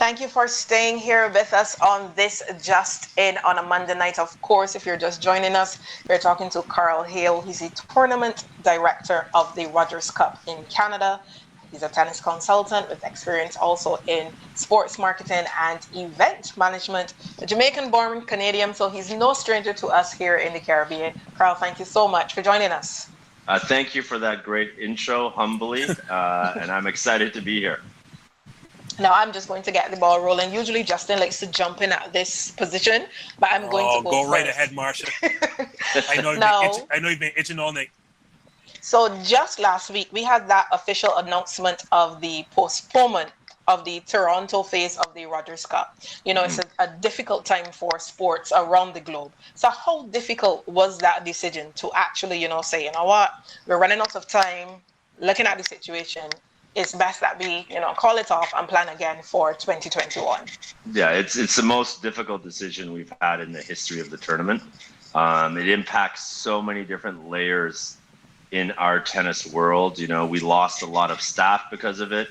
Thank you for staying here with us on this Just In on a Monday night. Of course, if you're just joining us, we're talking to Karl Hale. He's the tournament director of the Rogers Cup in Canada. He's a tennis consultant with experience also in sports marketing and event management. A Jamaican-born Canadian, so he's no stranger to us here in the Caribbean. Karl, thank you so much for joining us. Thank you for that great intro, humbly, and I'm excited to be here. Now I'm just going to get the ball rolling. Usually Justin likes to jump in at this position, but I'm going to go right first. ahead, Marsha. I know you've been itching all night. So just last week, we had that official announcement of the postponement of the Toronto phase of the Rogers Cup. You know, it's a difficult time for sports around the globe. So how difficult was that decision to actually, say, you know what, we're running out of time, looking at the situation, it's best that we, call it off and plan again for 2021. Yeah, it's the most difficult decision we've had in the history of the tournament. It impacts so many different layers in our tennis world. We lost a lot of staff because of it.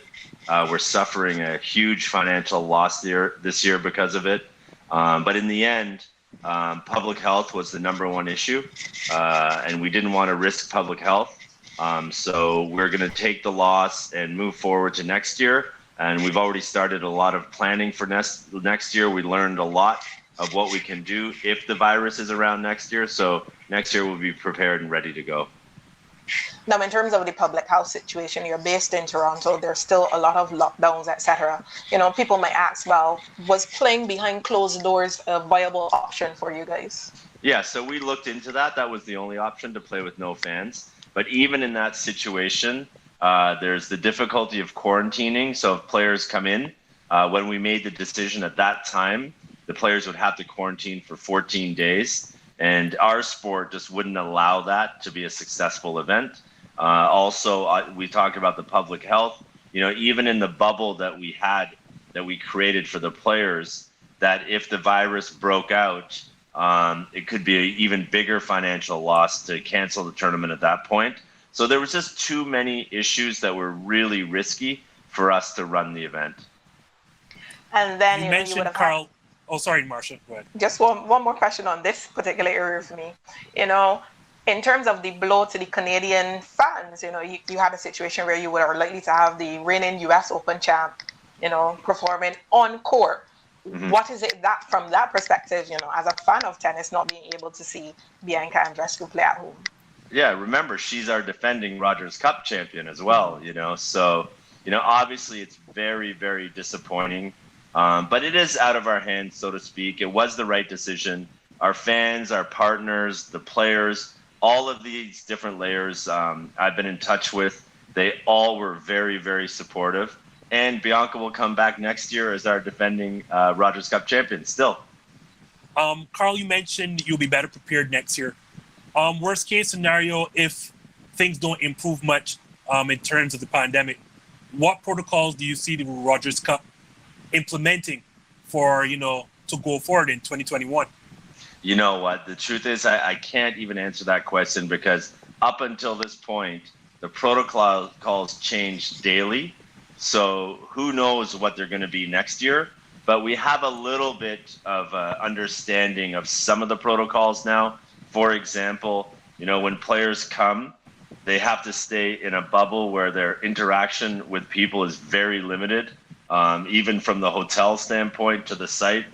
We're suffering a huge financial loss this year because of it. But in the end, public health was the number one issue, and we didn't want to risk public health. So we're going to take the loss and move forward to next year. And we've already started a lot of planning for next year. We learned a lot of what we can do if the virus is around next year. So next year we'll be prepared and ready to go. Now, in terms of the public health situation, you're based in Toronto. There's still a lot of lockdowns, etc. People might ask, well, was playing behind closed doors a viable option for you guys? Yeah, so we looked into that. That was the only option, to play with no fans. But even in that situation, there's the difficulty of quarantining. So if players come in, when we made the decision at that time, the players would have to quarantine for 14 days. And our sport just wouldn't allow that to be a successful event. Also, we talked about the public health. Even in the bubble that we created for the players, that if the virus broke out, it could be an even bigger financial loss to cancel the tournament at that point. So there was just too many issues that were really risky for us to run the event. And then you mentioned Karl. Oh, sorry, Marsha. Go ahead. Just one more question on this particular area for me. In terms of the blow to the Canadian fans, you had a situation where you were likely to have the reigning U.S. Open champ, performing on court. Mm-hmm. What is it that, from that perspective, as a fan of tennis, not being able to see Bianca Andreescu play at home? Yeah, remember, she's our defending Rogers Cup champion as well, So, obviously it's very, very disappointing. But it is out of our hands, so to speak. It was the right decision. Our fans, our partners, the players, all of these different layers I've been in touch with, they all were very, very supportive. And Bianca will come back next year as our defending Rogers Cup champion still. Karl, you mentioned you'll be better prepared next year. Worst case scenario, if things don't improve much in terms of the pandemic, what protocols do you see the Rogers Cup implementing for, to go forward in 2021? You know what? The truth is, I can't even answer that question, because up until this point, the protocols change daily. So who knows what they're going to be next year? But we have a little bit of understanding of some of the protocols now. For example, when players come, they have to stay in a bubble where their interaction with people is very limited. Even from the hotel standpoint to the site,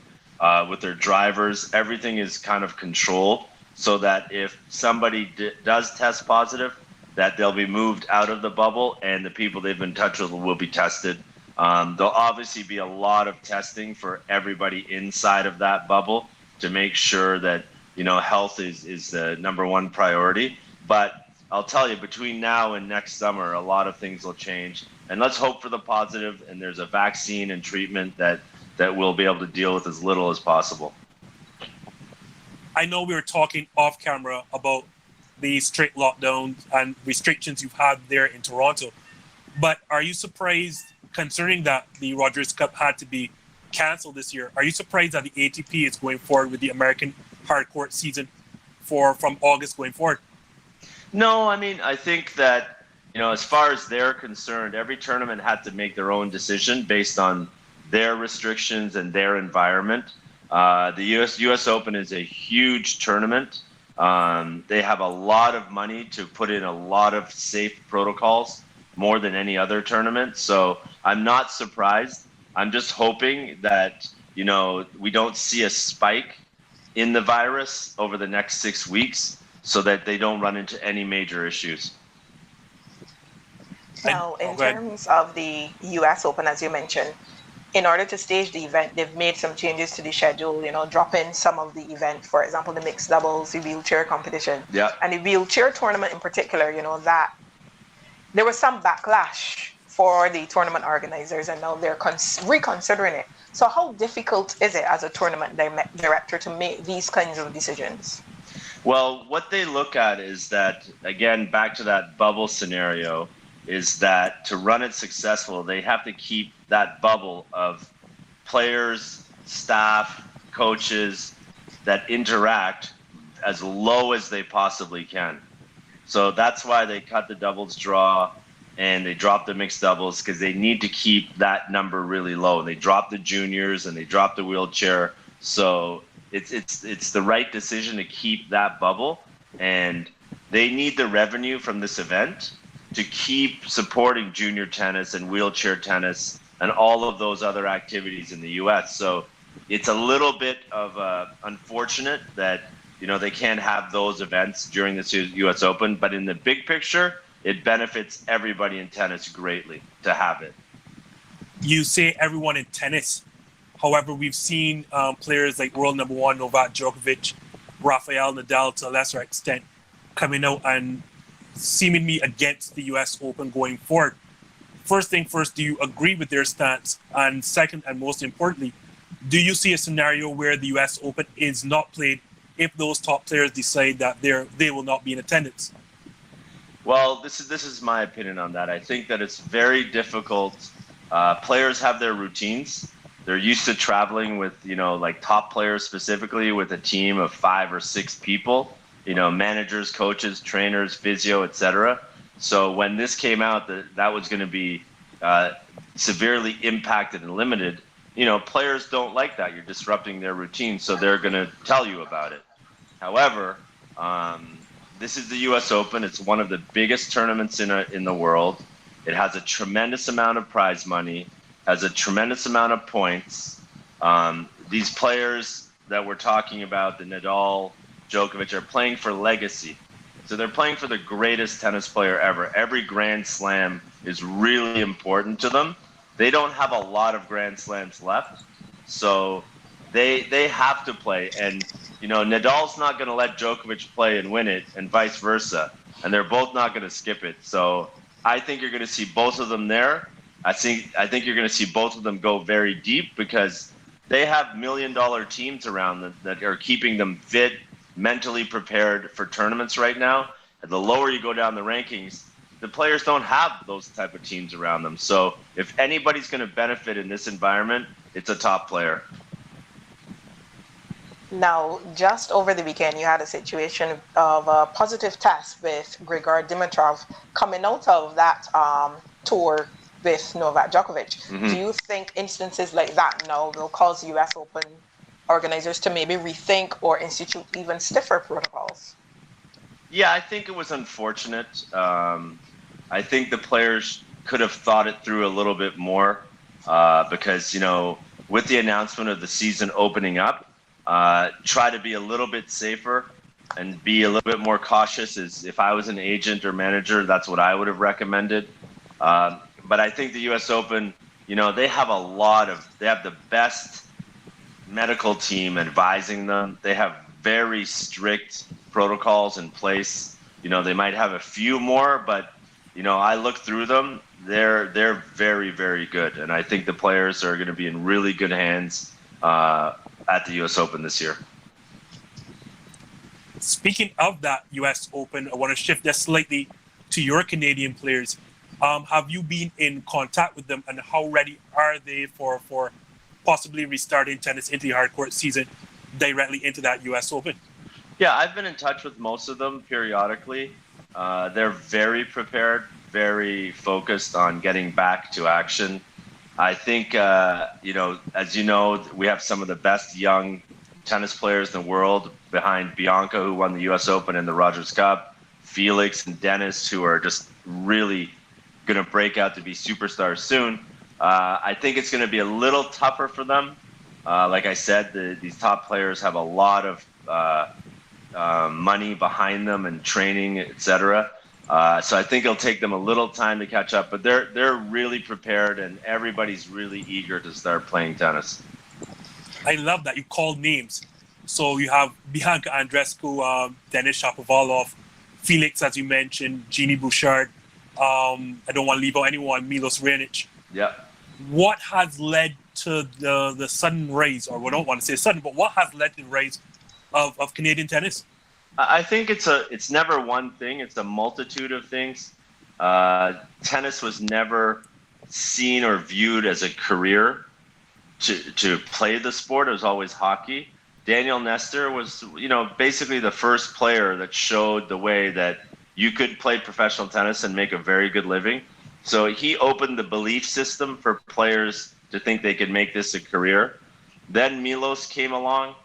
with their drivers, everything is kind of controlled, so that if somebody does test positive, that they'll be moved out of the bubble and the people they've been in touch with will be tested. There'll obviously be a lot of testing for everybody inside of that bubble to make sure that, health is the number one priority. But I'll tell you, between now and next summer, a lot of things will change. And let's hope for the positive, and there's a vaccine and treatment that we'll be able to deal with as little as possible. I know we were talking off camera about the strict lockdowns and restrictions you've had there in Toronto, but are you surprised, considering that the Rogers Cup had to be canceled this year, are you surprised that the ATP is going forward with the American hardcourt season from August going forward? No, I think that, as far as they're concerned, every tournament had to make their own decision based on their restrictions and their environment. The US Open is a huge tournament. They have a lot of money to put in a lot of safe protocols, more than any other tournament. So I'm not surprised. I'm just hoping that, we don't see a spike in the virus over the next 6 weeks so that they don't run into any major issues. Now, in terms of the US Open, as you mentioned, in order to stage the event, they've made some changes to the schedule, dropping some of the event, for example, the mixed doubles, the wheelchair competition, and the wheelchair tournament in particular, that there was some backlash for the tournament organizers, and now they're reconsidering it. So how difficult is it as a tournament director to make these kinds of decisions? Well, what they look at is that, again, back to that bubble scenario, is that to run it successful, they have to keep that bubble of players, staff, coaches that interact as low as they possibly can. So that's why they cut the doubles draw and they drop the mixed doubles, because they need to keep that number really low. And they drop the juniors and they drop the wheelchair. So it's the right decision to keep that bubble, and they need the revenue from this event to keep supporting junior tennis and wheelchair tennis and all of those other activities in the U.S. So it's a little bit of unfortunate that, they can't have those events during the U.S. Open, but in the big picture, it benefits everybody in tennis greatly to have it. You say everyone in tennis. However, we've seen players like world number one Novak Djokovic, Rafael Nadal to a lesser extent, coming out and seemingly against the US Open going forward. First thing first, do you agree with their stance? And second, and most importantly, do you see a scenario where the US Open is not played if those top players decide that they will not be in attendance? Well, this is my opinion on that. I think that it's very difficult. Players have their routines. They're used to traveling with, like top players specifically, with a team of 5 or 6 people. Managers, coaches, trainers, physio, etc. So when this came out that was going to be severely impacted and limited, players don't like that. You're disrupting their routine, so they're going to tell you about it. However, this is the U.S. Open. It's one of the biggest tournaments in the world. It has a tremendous amount of prize money, has a tremendous amount of points. These players that we're talking about, the Nadal, Djokovic, are playing for legacy. So they're playing for the greatest tennis player ever. Every Grand Slam is really important to them. They don't have a lot of Grand Slams left, so they have to play. And Nadal's not going to let Djokovic play and win it, and vice versa. And they're both not going to skip it. So I think you're going to see both of them there. I think you're going to see both of them go very deep, because they have $1 million teams around them that are keeping them fit, mentally prepared for tournaments right now. And the lower you go down the rankings, the players don't have those type of teams around them. So if anybody's going to benefit in this environment, it's a top player. Now, just over the weekend, you had a situation of a positive test with Grigor Dimitrov coming out of that tour with Novak Djokovic. Mm-hmm. Do you think instances like that now will cause US Open organizers to maybe rethink or institute even stiffer protocols? Yeah, I think it was unfortunate. I think the players could have thought it through a little bit more, because, with the announcement of the season opening up, try to be a little bit safer and be a little bit more cautious. If I was an agent or manager, that's what I would have recommended. But I think the US Open, they have the best medical team advising them. They have very strict protocols in place. They might have a few more, but I look through them. They're very, very good, and I think the players are going to be in really good hands at the US Open this year. Speaking of that US Open, I want to shift that slightly to your Canadian players. Have you been in contact with them, and how ready are they for possibly restarting tennis into the hardcourt season directly into that US Open? Yeah, I've been in touch with most of them periodically. They're very prepared, very focused on getting back to action. I think, as you know, we have some of the best young tennis players in the world behind Bianca, who won the U.S. Open and the Rogers Cup, Felix and Dennis, who are just really going to break out to be superstars soon. I think it's going to be a little tougher for them. Like I said, these top players have a lot of money behind them and training, etc. So I think it'll take them a little time to catch up, but they're really prepared and everybody's really eager to start playing tennis. I love that you called names. So you have Bianca Andreescu, Denis Shapovalov, Felix, as you mentioned, Jeannie Bouchard. I don't want to leave out anyone, Milos Raonic. Yeah. What has led to the sudden rise, or we don't want to say sudden, but what has led to the rise of Canadian tennis? I think it's never one thing. It's a multitude of things. Tennis was never seen or viewed as a career to play the sport. It was always hockey. Daniel Nestor was, basically the first player that showed the way that you could play professional tennis and make a very good living. So he opened the belief system for players to think they could make this a career. Then Milos came along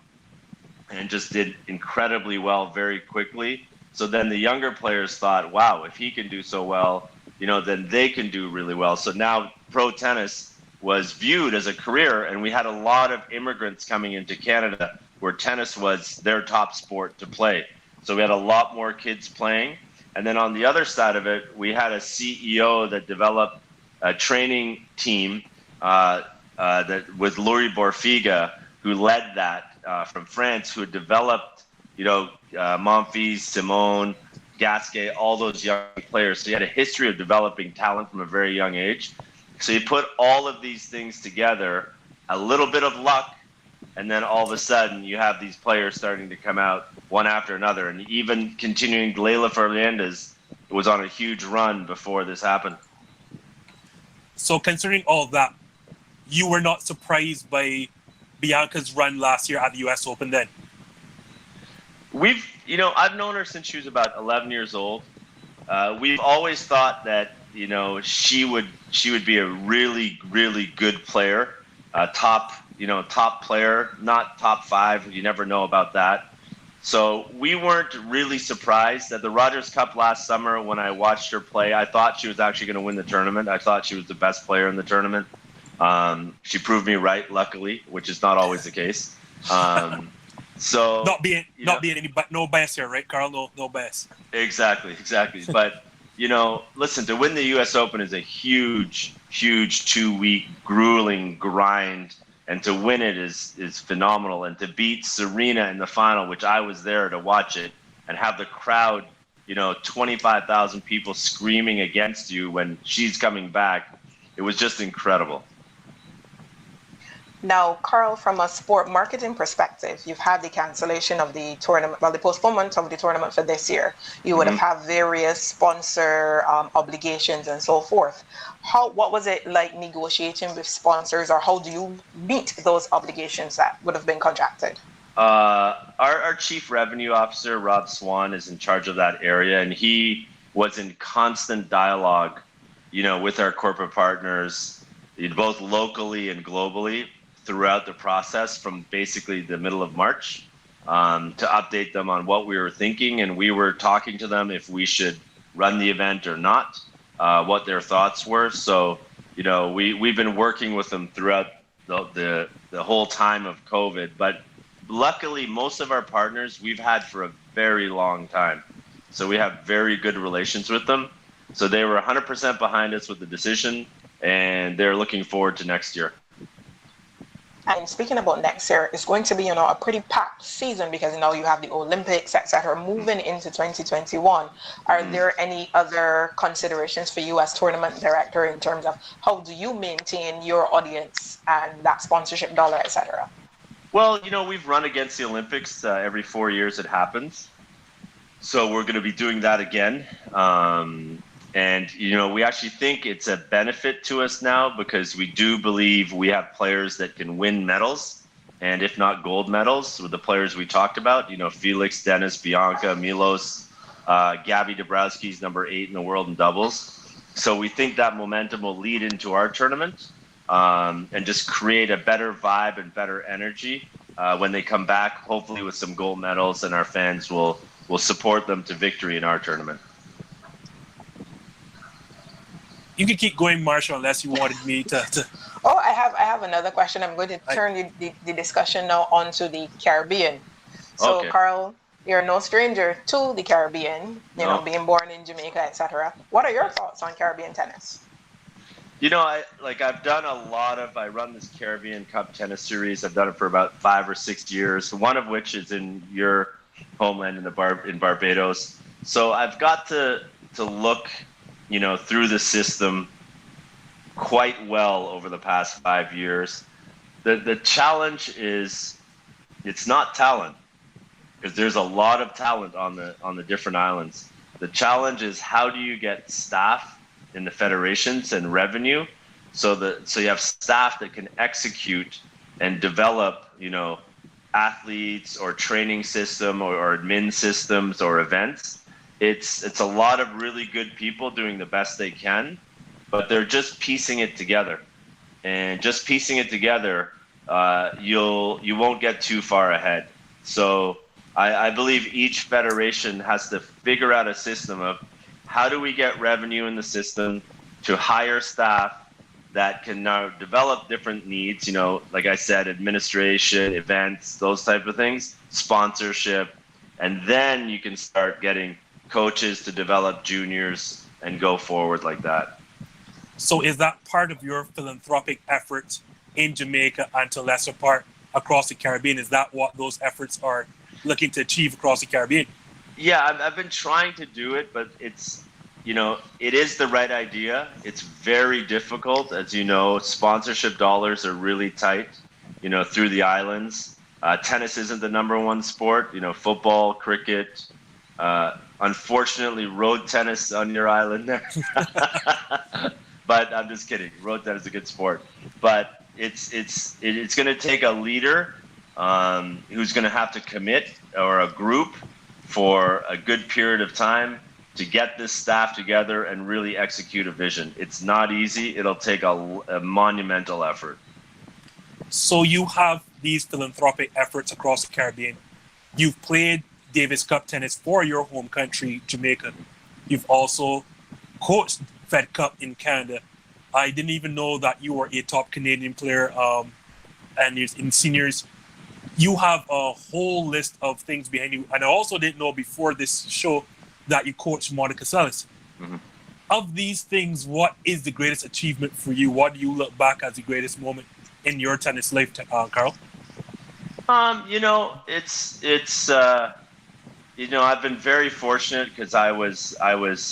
and just did incredibly well very quickly. So then the younger players thought, wow, if he can do so well, then they can do really well. So now pro tennis was viewed as a career, and we had a lot of immigrants coming into Canada where tennis was their top sport to play. So we had a lot more kids playing. And then on the other side of it, we had a CEO that developed a training team that with Laurie Borfiga, who led that from France, who had developed, Monfils, Simone, Gasquet, all those young players. So he had a history of developing talent from a very young age. So you put all of these things together, a little bit of luck, and then all of a sudden you have these players starting to come out one after another. And even continuing, Leila Fernandez was on a huge run before this happened. So considering all of that, you were not surprised by Bianca's run last year at the U.S. Open then? I've known her since she was about 11 years old. We've always thought that, she would be a really, really good player, top player, not top 5. You never know about that. So we weren't really surprised at the Rogers Cup last summer when I watched her play. I thought she was actually going to win the tournament. I thought she was the best player in the tournament. She proved me right, luckily, which is not always the case. So no bias here, right, Carl? No bias. Exactly. But listen, to win the U.S. Open is a huge 2-week grueling grind, and to win it is phenomenal. And to beat Serena in the final, which I was there to watch it, and have the crowd, 25,000 people screaming against you when she's coming back, it was just incredible. Now, Karl, from a sport marketing perspective, you've had the cancellation of the tournament, the postponement of the tournament for this year. You would have had various sponsor obligations and so forth. What was it like negotiating with sponsors, or how do you meet those obligations that would have been contracted? Our chief revenue officer, Rob Swan, is in charge of that area, and he was in constant dialogue, with our corporate partners, both locally and globally, throughout the process from basically the middle of March, to update them on what we were thinking. And we were talking to them if we should run the event or not, what their thoughts were. So, we've been working with them throughout the whole time of COVID. But luckily, most of our partners we've had for a very long time. So we have very good relations with them. So they were 100% behind us with the decision, and they're looking forward to next year. And speaking about next year, it's going to be, a pretty packed season because, you have the Olympics, etc. moving into 2021. Are there any other considerations for you as tournament director in terms of how do you maintain your audience and that sponsorship dollar, etc.? Well, we've run against the Olympics every 4 years it happens. So we're going to be doing that again. And, we actually think it's a benefit to us now because we do believe we have players that can win medals, and if not gold medals, with the players we talked about, Felix, Dennis, Bianca, Milos, Gabby Dabrowski's number 8 in the world in doubles. So we think that momentum will lead into our tournament. and just create a better vibe and better energy when they come back, hopefully with some gold medals, and our fans will support them to victory in our tournament. You can keep going, Marshall, unless you wanted me to. Oh, I have another question. I'm going to turn the discussion now onto the Caribbean. So, Okay. Karl, you're no stranger to the Caribbean, you know, being born in Jamaica, etc. What are your thoughts on Caribbean tennis? You know, I've done I run this Caribbean Cup tennis series. I've done it for about 5 or 6 years, one of which is in your homeland in Barbados. So I've got to look, you know, through the system quite well over the past 5 years. The challenge is, it's not talent, because there's a lot of talent on the different islands. The challenge is, how do you get staff in the federations and revenue, so you have staff that can execute and develop, you know, athletes or training system or admin systems or events. It's a lot of really good people doing the best they can, but they're just piecing it together. And just piecing it together, you won't get too far ahead. So I believe each federation has to figure out a system of, how do we get revenue in the system to hire staff that can now develop different needs, you know, like I said, administration, events, those type of things, sponsorship, and then you can start getting coaches to develop juniors and go forward like that. So is that part of your philanthropic efforts in Jamaica and to lesser part across the Caribbean? Is that what those efforts are looking to achieve across the Caribbean? Yeah, I've been trying to do it, but it's, you know, it is the right idea. It's very difficult. As you know, sponsorship dollars are really tight, you know, through the islands. Tennis isn't the number one sport, you know, football, cricket, unfortunately road tennis on your island there. But I'm just kidding. Road tennis is a good sport. But it's going to take a leader who's going to have to commit, or a group, for a good period of time to get this staff together and really execute a vision. It's not easy. It'll take a monumental effort. So you have these philanthropic efforts across the Caribbean. You've played Davis Cup tennis for your home country, Jamaica. You've also coached Fed Cup in Canada. I didn't even know that you were a top Canadian player, and in seniors. You have a whole list of things behind you. And I also didn't know before this show that you coached Monica Seles. Mm-hmm. Of these things, what is the greatest achievement for you? What do you look back as the greatest moment in your tennis life, Karl? You know, it's you know, I've been very fortunate, because I was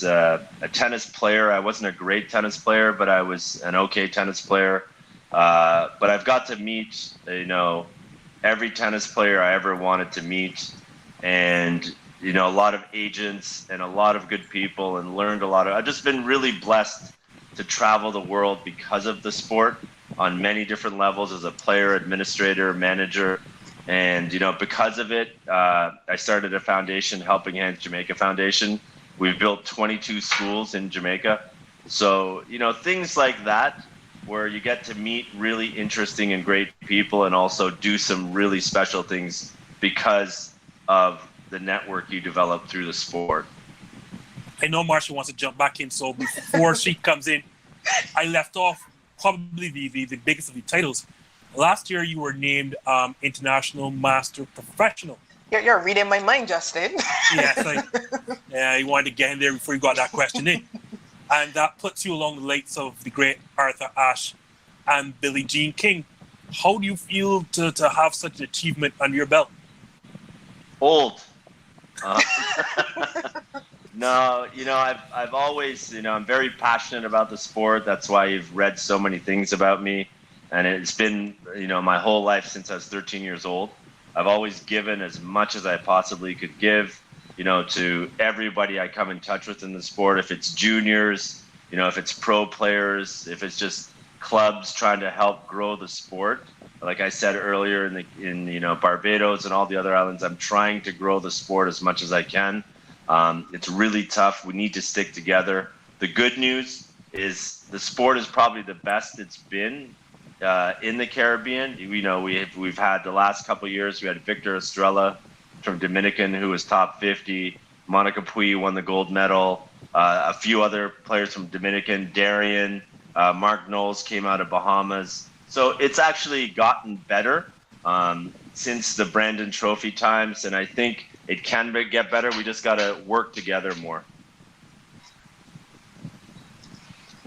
a tennis player. I wasn't a great tennis player, but I was an okay tennis player. But I've got to meet, you know, every tennis player I ever wanted to meet, and, you know, a lot of agents and a lot of good people, and learned a lot of. I've just been really blessed to travel the world because of the sport on many different levels, as a player, administrator, manager. And, you know, because of it, I started a foundation, Helping Hands Jamaica Foundation. We've built 22 schools in Jamaica. So, you know, things like that, where you get to meet really interesting and great people, and also do some really special things because of the network you develop through the sport. I know Marsha wants to jump back in, so before she comes in, I left off probably the biggest of the titles. Last year, you were named International Master Professional. You're reading my mind, Justin. Yes, you wanted to get in there before you got that question in. And that puts you along the likes of the great Arthur Ashe and Billie Jean King. How do you feel to have such an achievement under your belt? Old. No, you know, I've always, you know, I'm very passionate about the sport. That's why you've read so many things about me. And it's been, you know, my whole life since I was 13 years old. I've always given as much as I possibly could give, you know, to everybody I come in touch with in the sport. If it's juniors, you know, if it's pro players, if it's just clubs trying to help grow the sport. Like I said earlier, in you know, Barbados and all the other islands, I'm trying to grow the sport as much as I can. It's really tough. We need to stick together. The good news is the sport is probably the best it's been in the Caribbean. We've had the last couple of years. We had Victor Estrella from Dominican, who was top 50. Monica Puig won the gold medal. A few other players from Dominican, Darian, Mark Knowles came out of Bahamas. So it's actually gotten better since the Brandon Trophy times, and I think it can get better. We just got to work together more.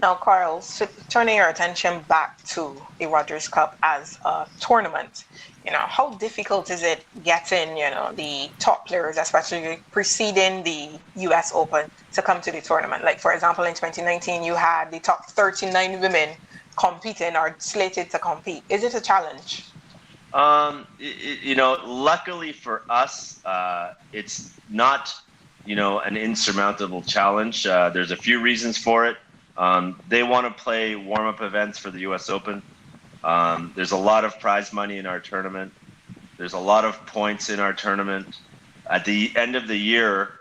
Now, Karl, turning your attention back to the Rogers Cup as a tournament, how difficult is it getting, the top players, especially preceding the US Open, to come to the tournament? Like, for example, in 2019, you had the top 39 women competing or slated to compete. Is it a challenge? Luckily for us, it's not, an insurmountable challenge. There's a few reasons for it. They want to play warm-up events for the U.S. Open. There's a lot of prize money in our tournament. There's a lot of points in our tournament. At the end of the year,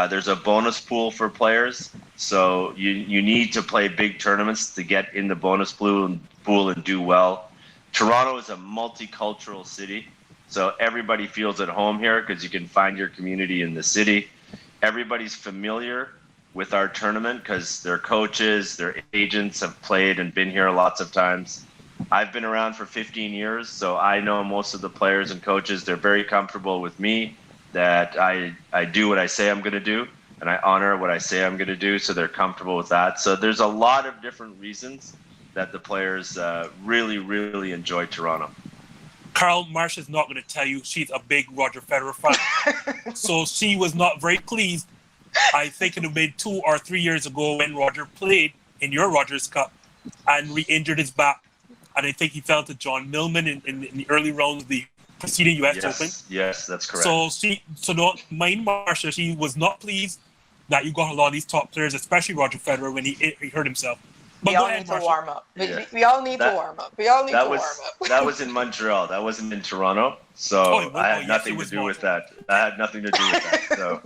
there's a bonus pool for players. So you need to play big tournaments to get in the bonus pool and do well. Toronto is a multicultural city, so everybody feels at home here because you can find your community in the city. Everybody's familiar with our tournament because their coaches, their agents have played and been here lots of times. I've been around for 15 years, so I know most of the players and coaches. They're very comfortable with me, that I do what I say I'm going to do, and I honor what I say I'm going to do, so they're comfortable with that. So there's a lot of different reasons that the players really, really enjoy Toronto. Karl, Marsha's not going to tell you she's a big Roger Federer fan. So she was not very pleased. I think it had been 2 or 3 years ago when Roger played in your Rogers Cup and re-injured his back. And I think he fell to John Millman in the early rounds of the preceding US Open. Yes, that's correct. So don't mind Marsha. She was not pleased that you got a lot of these top players, especially Roger Federer, when he hurt himself. But we all need to warm up. We all need to warm up. That was in Montreal. That wasn't in Toronto. So I had nothing to do with that. So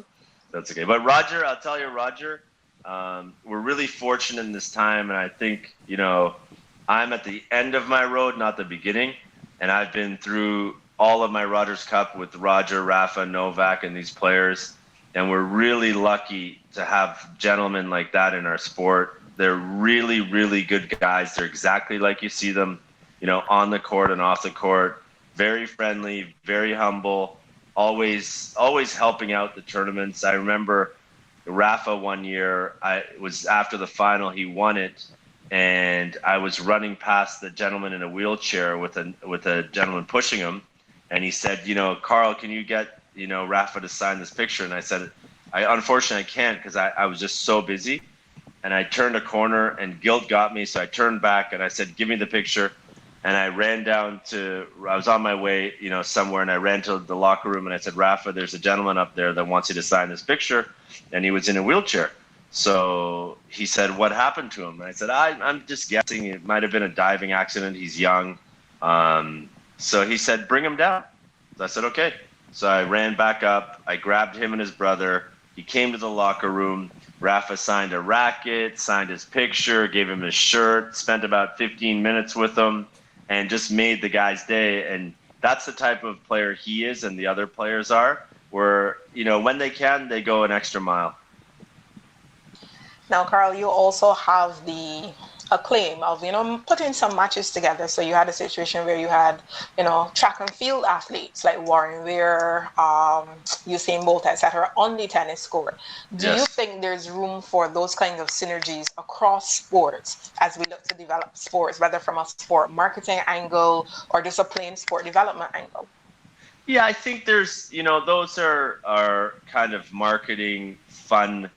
that's okay. But Roger, I'll tell you, Roger, we're really fortunate in this time. And I think, I'm at the end of my road, not the beginning. And I've been through all of my Rogers Cup with Roger, Rafa, Novak, and these players. And we're really lucky to have gentlemen like that in our sport. They're really, really good guys. They're exactly like you see them, on the court and off the court. Very friendly, very humble, always helping out the tournaments. I remember Rafa one year, it was after the final, he won it, and I was running past the gentleman in a wheelchair with a gentleman pushing him, and he said, Karl, can you get, Rafa to sign this picture? And I said, unfortunately I can't because I was just so busy. And I turned a corner and guilt got me. So I turned back and I said, give me the picture. And I ran down I was on my way, somewhere, and I ran to the locker room and I said, Rafa, there's a gentleman up there that wants you to sign this picture. And he was in a wheelchair. So he said, what happened to him? And I said, I'm just guessing. It might have been a diving accident. He's young. So he said, bring him down. So I said, okay. So I ran back up. I grabbed him and his brother. He came to the locker room. Rafa signed a racket, signed his picture, gave him his shirt, spent about 15 minutes with him, and just made the guy's day. And that's the type of player he is and the other players are, where, when they can, they go an extra mile. Now, Karl, you also have the acclaim of, putting some matches together. So you had a situation where you had, track and field athletes like Warren Weir, Usain Bolt, etc. on the tennis court. Do you think there's room for those kinds of synergies across sports as we look to develop sports, whether from a sport marketing angle or just a plain sport development angle? Yeah, I think there's, those are kind of marketing fun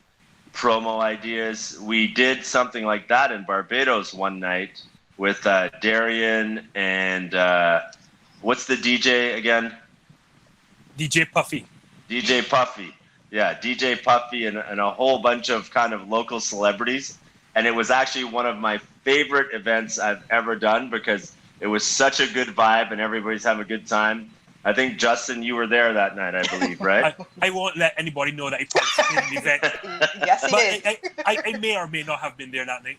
promo ideas. We did something like that in Barbados one night with Darian and what's the DJ again? DJ Puffy. DJ Puffy. Yeah, DJ Puffy and a whole bunch of kind of local celebrities. And it was actually one of my favorite events I've ever done because it was such a good vibe and everybody's having a good time. I think, Justin, you were there that night, I believe, right? I won't let anybody know that he participated in the event. Yes, he did. I may or may not have been there that night.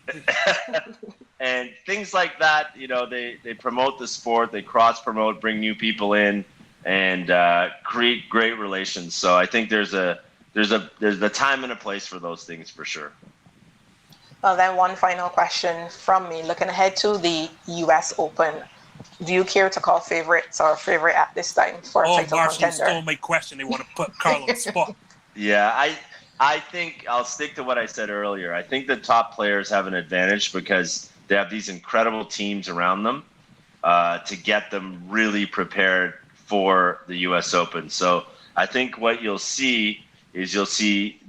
And things like that, they promote the sport, they cross-promote, bring new people in, and create great relations. So I think there's a time and a place for those things for sure. Well, then one final question from me. Looking ahead to the U.S. Open, do you care to call favorites or favorite at this time for a title Marshall, contender? you stole my question. They want to put Karl on the spot. Yeah, I think I'll stick to what I said earlier. I think the top players have an advantage because they have these incredible teams around them to get them really prepared for the U.S. Open. So I think what you'll see is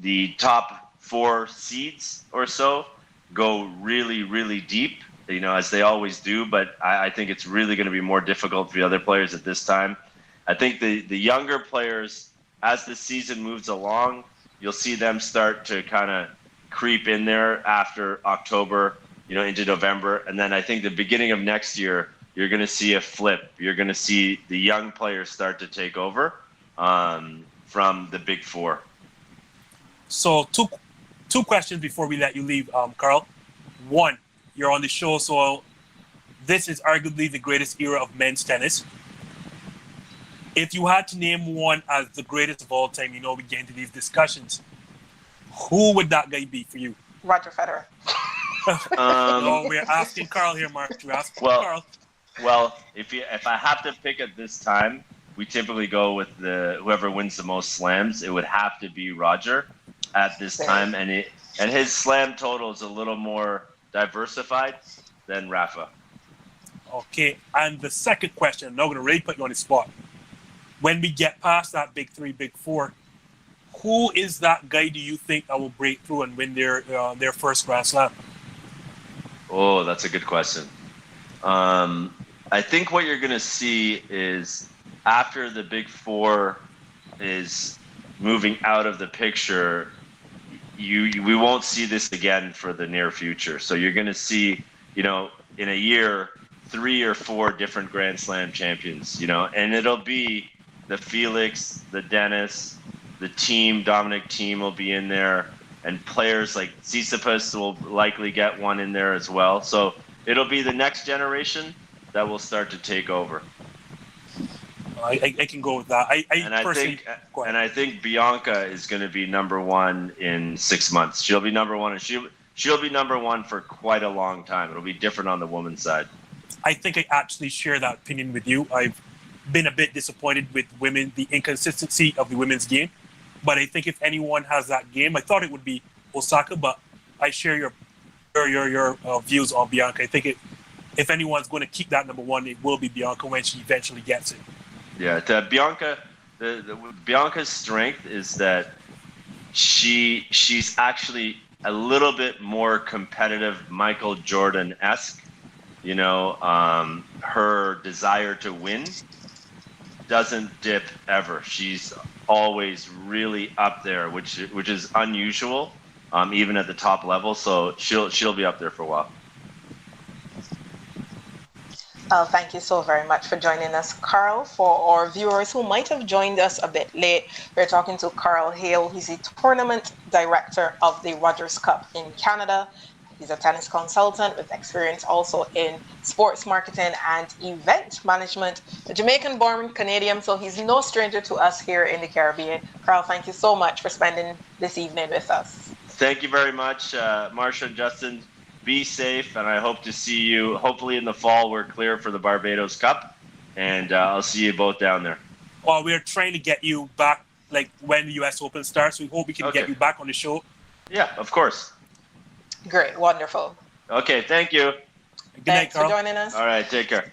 the top 4 seeds or so go really, really deep, as they always do. But I think it's really going to be more difficult for the other players at this time. I think the younger players, as the season moves along, you'll see them start to kind of creep in there after October, into November. And then I think the beginning of next year, you're going to see a flip. You're going to see the young players start to take over from the big 4. So two questions before we let you leave, Karl. One, you're on the show, so this is arguably the greatest era of men's tennis. If you had to name one as the greatest of all time, we get into these discussions, who would that guy be for you? Roger Federer. No, we're asking Karl here, Mark. We're asking Karl. Well, if I have to pick at this time, we typically go with whoever wins the most slams. It would have to be Roger at this time, and his slam total is a little more diversified than Rafa. Okay, and the second question, I'm not going to really put you on the spot. When we get past that big 3, big 4, who is that guy do you think that will break through and win their first Grand Slam? Oh, that's a good question. I think what you're going to see is after the big 4 is moving out of the picture, we won't see this again for the near future. So you're going to see, in a year, 3 or 4 different Grand Slam champions, and it'll be the Felix, the Dennis, the Dominic Thiem will be in there, and players like Tsitsipas will likely get one in there as well. So it'll be the next generation that will start to take over. I can go with that. I think Bianca is going to be number 1 in 6 months. She'll be number 1, and she'll be number 1 for quite a long time. It'll be different on the women's side. I think I actually share that opinion with you. I've been a bit disappointed with women, the inconsistency of the women's game. But I think if anyone has that game, I thought it would be Osaka, but I share your views on Bianca. I think if anyone's going to keep that number 1, it will be Bianca when she eventually gets it. Yeah, Bianca, Bianca's strength is that she's actually a little bit more competitive, Michael Jordan-esque. Her desire to win doesn't dip ever. She's always really up there, which is unusual, even at the top level. So she'll be up there for a while. Thank you so very much for joining us, Karl. For our viewers who might have joined us a bit late, we're talking to Karl Hale. He's the tournament director of the Rogers Cup in Canada. He's a tennis consultant with experience also in sports marketing and event management. A Jamaican-born Canadian, so he's no stranger to us here in the Caribbean. Karl, thank you so much for spending this evening with us. Thank you very much, Marsha and Justin. Be safe, and I hope to see you. Hopefully in the fall, we're clear for the Barbados Cup, and I'll see you both down there. Well, we're trying to get you back, like when the U.S. Open starts. We hope we can get you back on the show. Yeah, of course. Great, wonderful. Okay, thank you. Good night, Karl. Thanks for joining us. All right, take care.